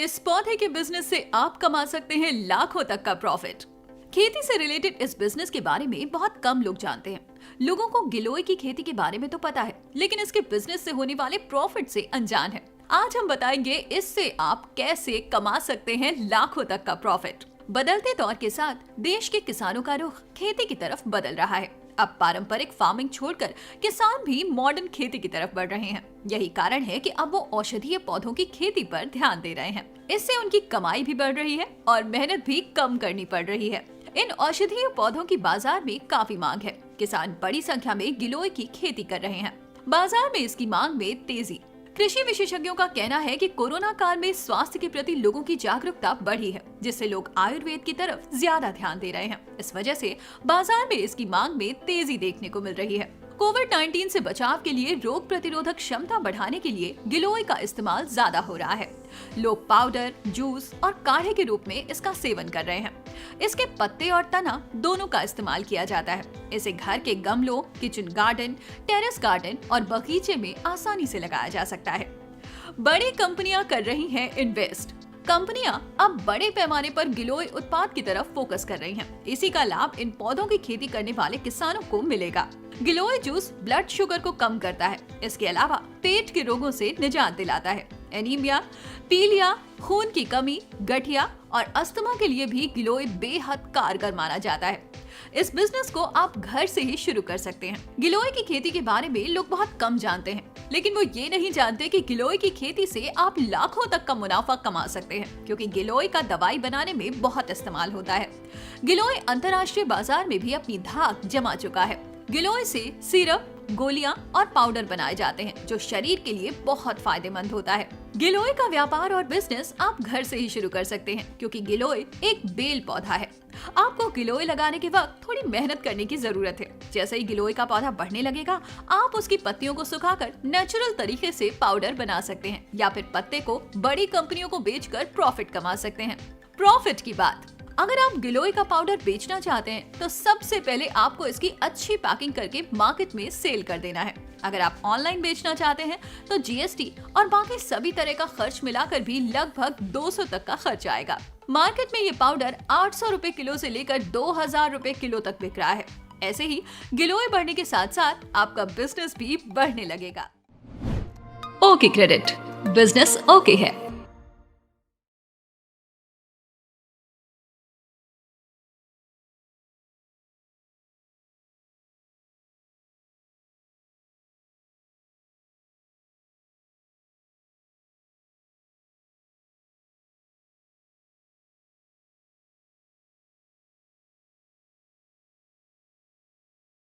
इस पौधे के बिजनेस से आप कमा सकते हैं लाखों तक का प्रॉफिट। खेती से रिलेटेड इस बिजनेस के बारे में बहुत कम लोग जानते हैं। लोगों को गिलोय की खेती के बारे में तो पता है, लेकिन इसके बिजनेस से होने वाले प्रॉफिट से अनजान है। आज हम बताएंगे इससे आप कैसे कमा सकते हैं लाखों तक का प्रॉफिट। बदलते दौर के साथ देश के किसानों का रुख खेती की तरफ बदल रहा है। अब पारंपरिक फार्मिंग छोड़कर किसान भी मॉडर्न खेती की तरफ बढ़ रहे हैं। यही कारण है कि अब वो औषधीय पौधों की खेती पर ध्यान दे रहे हैं। इससे उनकी कमाई भी बढ़ रही है और मेहनत भी कम करनी पड़ रही है। इन औषधीय पौधों की बाजार में काफी मांग है। किसान बड़ी संख्या में गिलोय की खेती कर रहे हैं। बाजार में इसकी मांग में तेजी। कृषि विशेषज्ञों का कहना है कि कोरोना काल में स्वास्थ्य के प्रति लोगों की जागरूकता बढ़ी है, जिससे लोग आयुर्वेद की तरफ ज्यादा ध्यान दे रहे हैं। इस वजह से बाजार में इसकी मांग में तेजी देखने को मिल रही है। कोविड-19 से बचाव के लिए रोग प्रतिरोधक क्षमता बढ़ाने के लिए गिलोय का इस्तेमाल ज्यादा हो रहा है। लोग पाउडर, जूस और काढ़े के रूप में इसका सेवन कर रहे हैं। इसके पत्ते और तना दोनों का इस्तेमाल किया जाता है। इसे घर के गमलों, किचन गार्डन, टेरेस गार्डन और बगीचे में आसानी से लगाया जा सकता है। बड़ी कंपनियां कर रही हैं इन्वेस्ट। कंपनियां अब बड़े पैमाने पर गिलोय उत्पाद की तरफ फोकस कर रही हैं। इसी का लाभ इन पौधों की खेती करने वाले किसानों को मिलेगा। गिलोय जूस ब्लड शुगर को कम करता है। इसके अलावा पेट के रोगों से निजात दिलाता है। एनीमिया, पीलिया, खून की कमी, गठिया और अस्थमा के लिए भी गिलोय बेहद कारगर माना जाता है। इस बिजनेस को आप घर से ही शुरू कर सकते हैं। गिलोय की खेती के बारे में लोग बहुत कम जानते हैं, लेकिन वो ये नहीं जानते कि गिलोय की खेती से आप लाखों तक का मुनाफा कमा सकते हैं, क्योंकि गिलोय का दवाई बनाने में बहुत इस्तेमाल होता है। गिलोय अंतर्राष्ट्रीय बाजार में भी अपनी धाक जमा चुका है। गिलोय से सिरप, गोलियां और पाउडर बनाए जाते हैं, जो शरीर के लिए बहुत फायदेमंद होता है। गिलोय का व्यापार और बिजनेस आप घर से ही शुरू कर सकते हैं, क्योंकि गिलोय एक बेल पौधा है। आपको गिलोय लगाने के वक्त थोड़ी मेहनत करने की जरूरत है। जैसे ही गिलोय का पौधा बढ़ने लगेगा, आप उसकी पत्तियों को सुखाकर नेचुरल तरीके से पाउडर बना सकते हैं, या फिर पत्ते को बड़ी कंपनियों को बेचकर प्रॉफिट कमा सकते हैं। प्रॉफिट की बात, अगर आप गिलोय का पाउडर बेचना चाहते हैं तो सबसे पहले आपको इसकी अच्छी पैकिंग करके मार्केट में सेल कर देना है। अगर आप ऑनलाइन बेचना चाहते हैं तो जीएसटी और बाकी सभी तरह का खर्च मिलाकर भी लगभग 200 तक का खर्च आएगा। मार्केट में ये पाउडर 800 रुपए किलो से लेकर 2000 रुपए किलो तक बिक रहा है। ऐसे ही गिलोय बढ़ने के साथ साथ आपका बिजनेस भी बढ़ने लगेगा। ओके क्रेडिट, बिजनेस ओके है।